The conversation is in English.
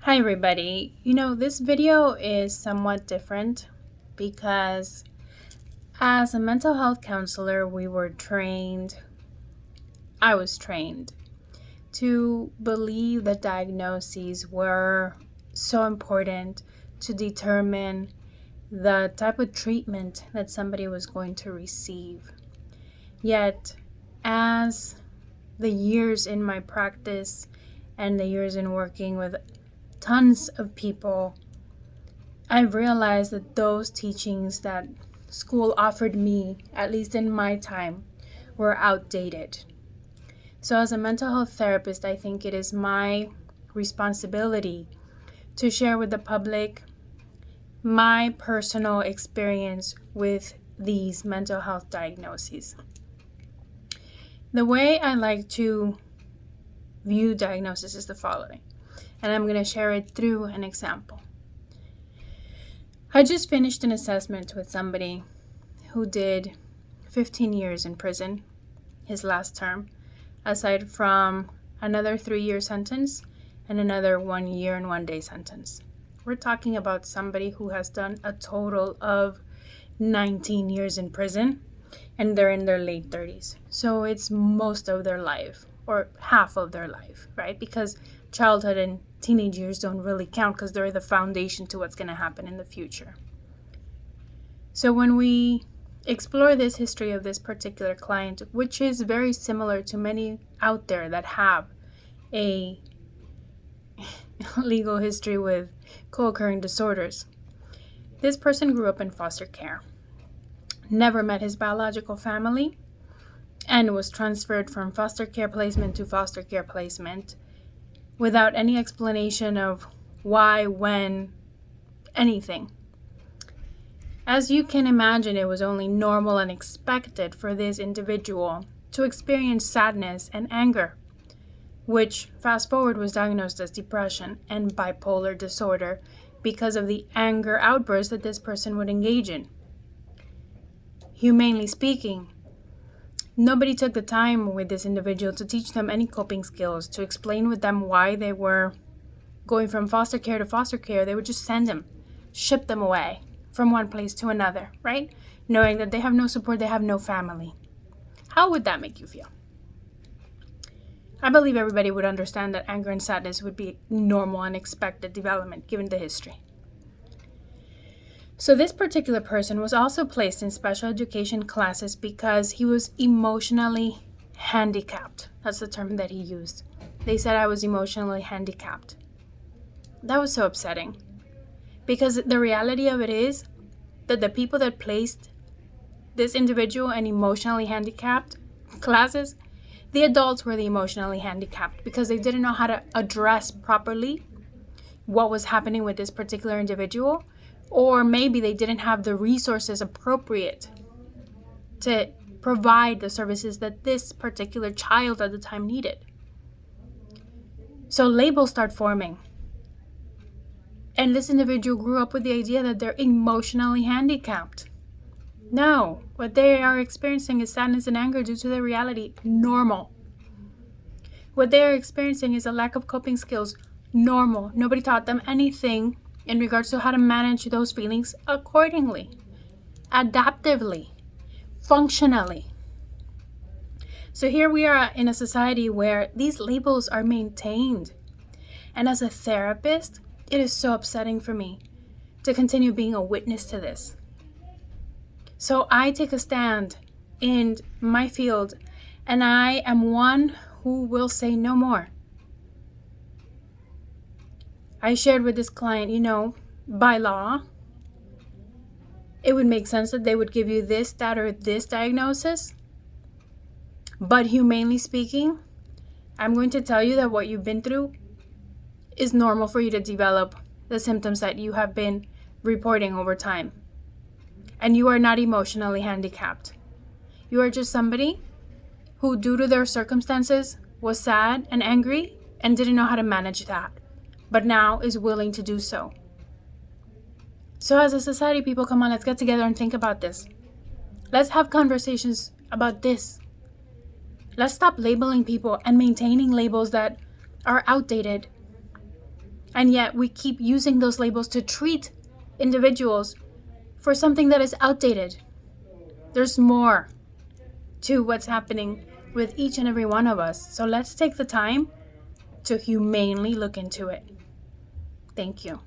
Hi everybody. This video is somewhat different because as a mental health counselor, I was trained to believe that diagnoses were so important to determine the type of treatment that somebody was going to receive. Yet, as the years in my practice and the years in working with tons of people, I've realized that those teachings that school offered me, at least in my time, were outdated. So as a mental health therapist, I think it is my responsibility to share with the public my personal experience with these mental health diagnoses. The way I like to view diagnosis is the following, and I'm going to share it through an example. I just finished an assessment with somebody who did 15 years in prison, his last term, aside from another 3-year sentence and another 1 year and 1 day sentence. We're talking about somebody who has done a total of 19 years in prison, and they're in their late 30s. So it's most of their life, or half of their life, right? Because childhood and teenage years don't really count because they're the foundation to what's going to happen in the future. So when we explore this history of this particular client, which is very similar to many out there that have a legal history with co-occurring disorders, this person grew up in foster care, never met his biological family, and was transferred from foster care placement to foster care placement without any explanation of why, when, anything. As you can imagine, it was only normal and expected for this individual to experience sadness and anger, which, fast forward, was diagnosed as depression and bipolar disorder because of the anger outbursts that this person would engage in. Humanely speaking, nobody took the time with this individual to teach them any coping skills, to explain with them why they were going from foster care to foster care. They would just send them, ship them away from one place to another, right? Knowing that they have no support, they have no family. How would that make you feel? I believe everybody would understand that anger and sadness would be normal and expected development given the history. So this particular person was also placed in special education classes because he was emotionally handicapped. That's the term that he used. They said I was emotionally handicapped. That was so upsetting, because the reality of it is that the people that placed this individual in emotionally handicapped classes, the adults were the emotionally handicapped because they didn't know how to address properly what was happening with this particular individual. Or maybe they didn't have the resources appropriate to provide the services that this particular child at the time needed. So labels start forming. And this individual grew up with the idea that they're emotionally handicapped. No, what they are experiencing is sadness and anger due to the reality. Normal. What they are experiencing is a lack of coping skills. Normal. Nobody taught them anything in regards to how to manage those feelings accordingly, adaptively, functionally. So here we are in a society where these labels are maintained. And as a therapist, it is so upsetting for me to continue being a witness to this. So I take a stand in my field, and I am one who will say no more. I shared with this client, by law, it would make sense that they would give you this, that, or this diagnosis. But humanely speaking, I'm going to tell you that what you've been through is normal for you to develop the symptoms that you have been reporting over time. And you are not emotionally handicapped. You are just somebody who, due to their circumstances, was sad and angry and didn't know how to manage that, but now is willing to do so. So as a society, people, come on, let's get together and think about this. Let's have conversations about this. Let's stop labeling people and maintaining labels that are outdated. And yet we keep using those labels to treat individuals for something that is outdated. There's more to what's happening with each and every one of us. So let's take the time to humanely look into it. Thank you.